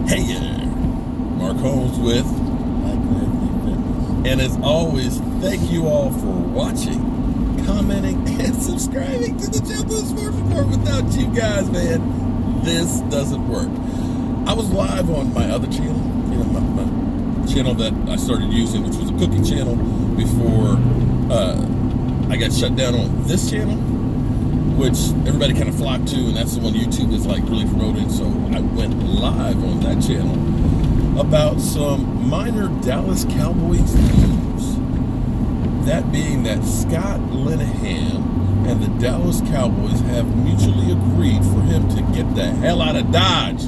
Hey, Mark Holmes with, and as always, thank you all for watching, commenting, and subscribing to the Jumbo Sports Report. Without you guys, man, this doesn't work. I was live on my other channel, my channel that I started using, which was a cooking channel, before I got shut down on this channel, which everybody kind of flocked to, and that's the one YouTube is like really promoting. So I went live on that channel about some minor Dallas Cowboys news. That being that Scott Linehan and the Dallas Cowboys have mutually agreed for him to get the hell out of Dodge.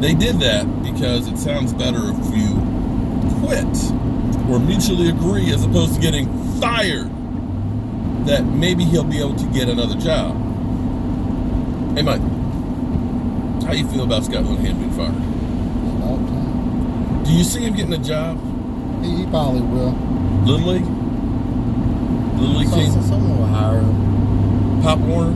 They did that because it sounds better if you quit or mutually agree as opposed to getting fired, that maybe he'll be able to get another job. Hey, Mike, how you feel about Scott Linehan being fired? About time. Do you see him getting a job? He probably will. Little League? Little League team? Someone will hire him. Pop Warner?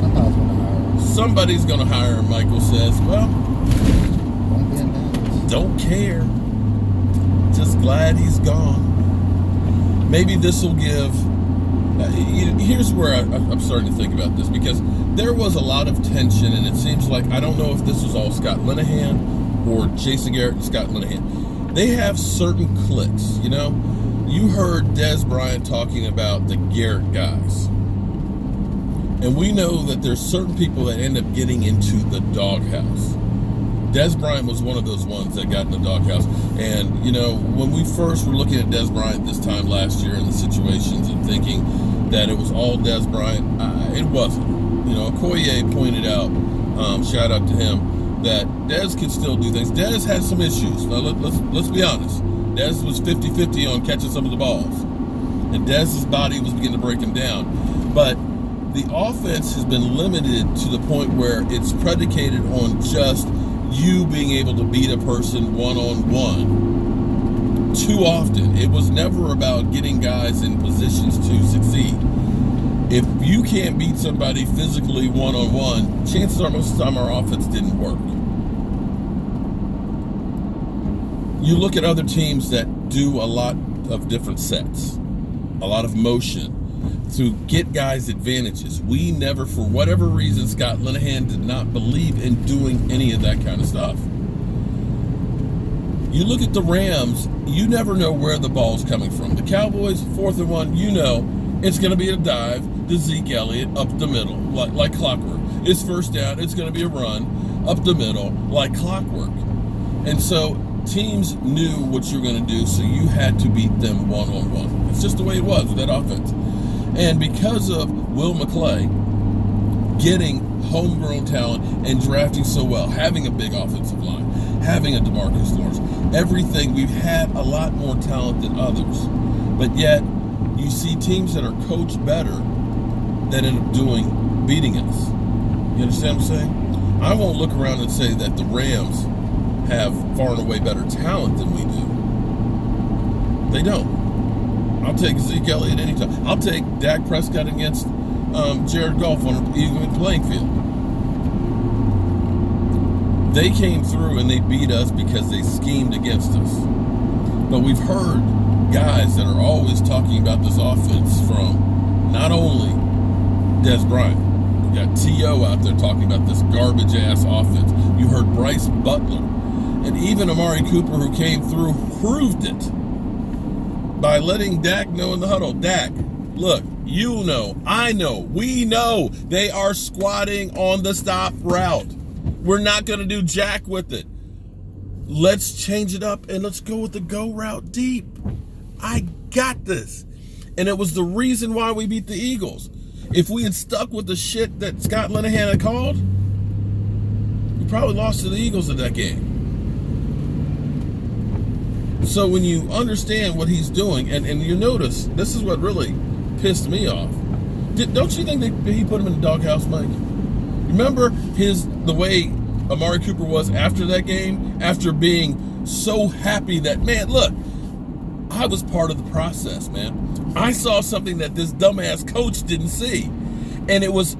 Somebody's going to hire him. Somebody's going to hire him, Michael says. Well, Won't be in Dallas. don't care. Just glad he's gone. Maybe this will give... here's where I'm starting to think about this, because there was a lot of tension, and it seems like, I don't know if this was all Scott Linehan or Jason Garrett and Scott Linehan. They have certain cliques, you know? You heard Dez Bryant talking about the Garrett guys. And we know that there's certain people that end up getting into the doghouse. Dez Bryant was one of those ones that got in the doghouse. And, you know, when we first were looking at Dez Bryant this time last year in the situations and thinking that it was all Dez Bryant, it wasn't. You know, Okoye pointed out, shout out to him, that Dez could still do things. Dez had some issues. Now, let's be honest. Dez was 50-50 on catching some of the balls. And Dez's body was beginning to break him down. But the offense has been limited to the point where it's predicated on just you being able to beat a person one-on-one. Too often, it was never about getting guys in positions to succeed. If you can't beat somebody physically one-on-one, chances are most of the time our offense didn't work. You look at other teams that do a lot of different sets, a lot of motion, to get guys advantages. We never, for whatever reason, Scott Linehan did not believe in doing any of that kind of stuff. You look at the Rams, you never know where the ball's coming from. The Cowboys, 4th and 1, you know it's going to be a dive to Zeke Elliott up the middle, like clockwork. It's first down, it's going to be a run up the middle, like clockwork. And so teams knew what you were going to do, so you had to beat them one-on-one. It's just the way it was with that offense. And because of Will McClay getting homegrown talent and drafting so well, having a big offensive line, having a DeMarcus Lawrence, everything, we've had a lot more talent than others. But yet, you see teams that are coached better that end up beating us. You understand what I'm saying? I won't look around and say that the Rams have far and away better talent than we do. They don't. I'll take Zeke Elliott anytime. I'll take Dak Prescott against Jared Goff on an even playing field. They came through and they beat us because they schemed against us. But we've heard guys that are always talking about this offense from not only Dez Bryant. We got T.O. out there talking about this garbage-ass offense. You heard Bryce Butler. And even Amari Cooper, who came through, proved it by letting Dak know in the huddle, Dak, look, you know, I know, we know they are squatting on the stop route. We're not going to do jack with it. Let's change it up and let's go with the go route deep. I got this. And it was the reason why we beat the Eagles. If we had stuck with the shit that Scott Linehan had called, we probably lost to the Eagles in that game. So when you understand what he's doing, and you notice, this is what really pissed me off. Don't you think that he put him in the doghouse, Mike? Remember the way Amari Cooper was after that game, after being so happy that, man, look, I was part of the process, man. I saw something that this dumbass coach didn't see. And it was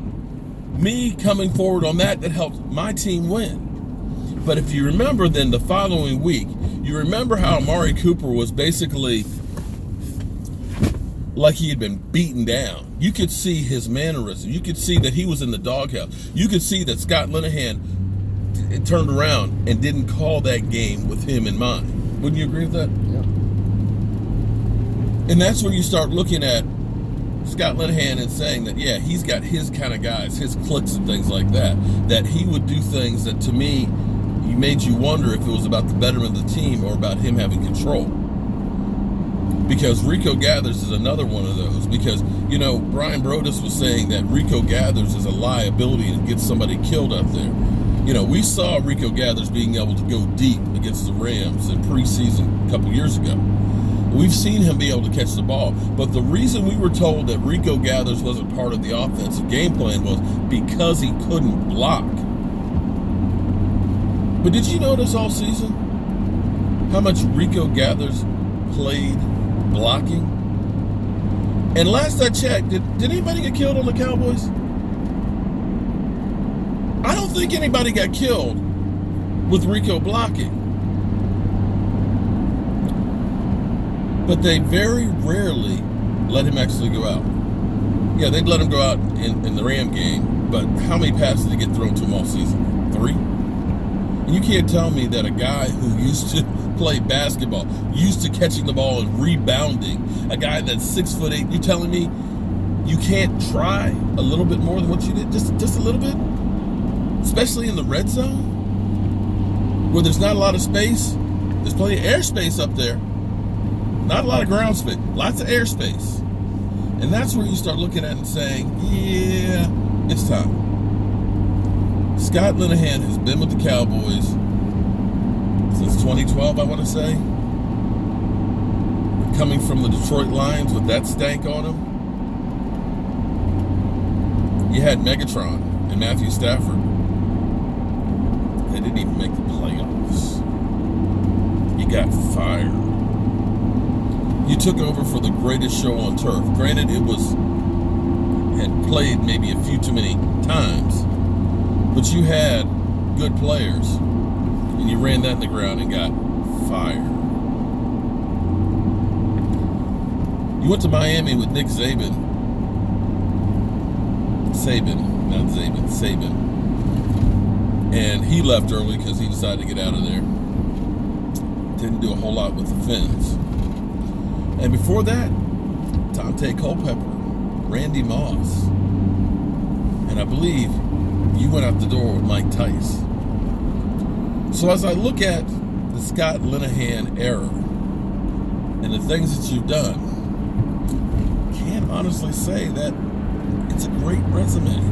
me coming forward on that helped my team win. But if you remember then the following week, you remember how Amari Cooper was basically like he had been beaten down. You could see his mannerism. You could see that he was in the doghouse. You could see that Scott Linehan turned around and didn't call that game with him in mind. Wouldn't you agree with that? Yep. And that's when you start looking at Scott Linehan and saying that, yeah, he's got his kind of guys, his cliques and things like that, that he would do things that, to me, made you wonder if it was about the betterment of the team or about him having control. Because Rico Gathers is another one of those. Because, you know, Brian Brodus was saying that Rico Gathers is a liability and gets somebody killed out there. You know, we saw Rico Gathers being able to go deep against the Rams in preseason a couple years ago. We've seen him be able to catch the ball. But the reason we were told that Rico Gathers wasn't part of the offensive game plan was because he couldn't block. But did you notice all season how much Rico Gathers played blocking? And last I checked, did anybody get killed on the Cowboys? I don't think anybody got killed with Rico blocking. But they very rarely let him actually go out. Yeah, they'd let him go out in the Ram game, but how many passes did he get thrown to him all season? 3? And you can't tell me that a guy who used to play basketball, used to catching the ball and rebounding, a guy that's 6'8", you're telling me you can't try a little bit more than what you did? Just a little bit? Especially in the red zone, where there's not a lot of space. There's plenty of airspace up there. Not a lot of ground space. Lots of airspace. And that's where you start looking at it and saying, yeah, it's time. Scott Linehan has been with the Cowboys since 2012, I want to say. Coming from the Detroit Lions with that stank on him. You had Megatron and Matthew Stafford. They didn't even make the playoffs. You got fired. You took over for the greatest show on turf. Granted, had played maybe a few too many times, but you had good players, and you ran that in the ground and got fired. You went to Miami with Nick Saban. And he left early because he decided to get out of there. Didn't do a whole lot with the Fins. And before that, Dante Culpepper, Randy Moss. And I believe you went out the door with Mike Tice. So as I look at the Scott Linehan era and the things that you've done, I can't honestly say that it's a great resume.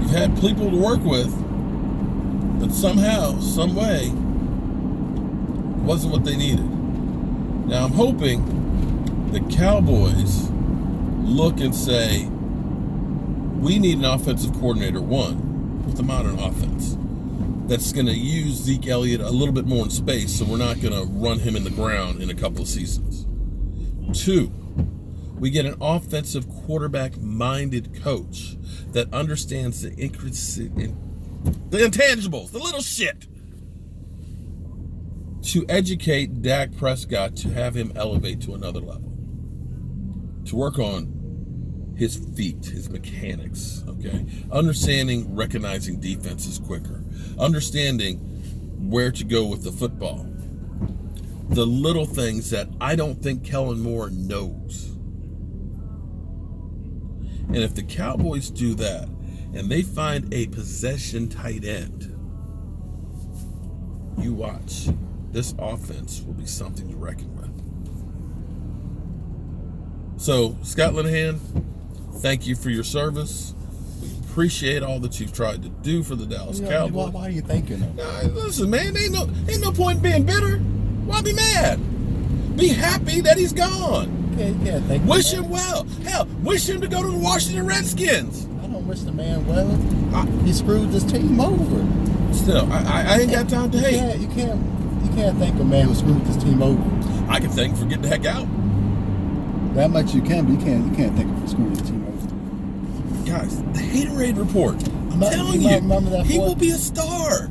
You've had people to work with, but somehow, some way, wasn't what they needed. Now I'm hoping the Cowboys look and say, we need an offensive coordinator, one, with a modern offense that's going to use Zeke Elliott a little bit more in space, so we're not going to run him in the ground in a couple of seasons. 2, we get an offensive quarterback-minded coach that understands the intangibles, the little shit, to educate Dak Prescott to have him elevate to another level, to work on his feet, his mechanics, okay? Understanding, recognizing defenses quicker, understanding where to go with the football. The little things that I don't think Kellen Moore knows. And if the Cowboys do that, and they find a possession tight end, you watch. This offense will be something to reckon with. So, Scott Linehan, thank you for your service. We appreciate all that you've tried to do for the Dallas Cowboys. Why are you thinking of it? Listen, man, ain't no point in being bitter. Why be mad? Be happy that he's gone. You can't think wish him well. Hell, wish him to go to the Washington Redskins. I don't wish the man well. He screwed this team over. Still, I ain't got time to hate. You can't thank a man who screwed this team over. I can thank him for getting the heck out. That much you can, but you can't thank him for screwing this team over. Guys, the Haterade report. I'm telling you, remember that he will be a star.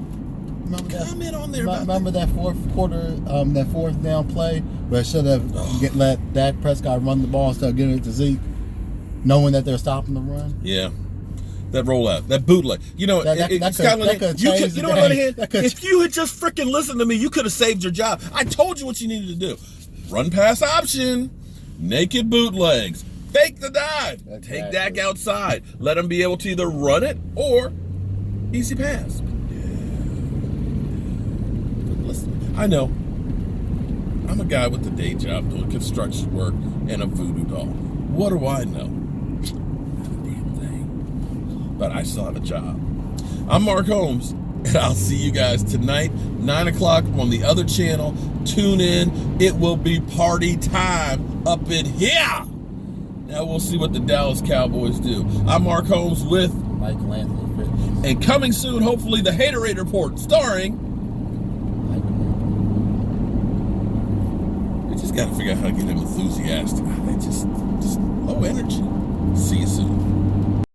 Remember that? Comment on there. Remember that fourth quarter, that fourth down play where it should have let Dak Prescott run the ball instead of giving it to Zeke, knowing that they're stopping the run. Yeah, that rollout, that bootleg. You know, it's kind of like you know what, Linehan? If you had just freaking listened to me, you could have saved your job. I told you what you needed to do: run pass option, naked bootlegs, fake the dive, take Dak outside, let him be able to either run it or easy pass. I know. I'm a guy with a day job doing construction work and a voodoo doll. What do I know? Not a damn thing. But I still have a job. I'm Mark Holmes, and I'll see you guys tonight, 9 o'clock on the other channel. Tune in. It will be party time up in here. Now we'll see what the Dallas Cowboys do. I'm Mark Holmes with Michael Anthony Fitness. And coming soon, hopefully, the Haterade Report, starring... Got to figure out how to get him enthusiastic. They just low energy. See you soon.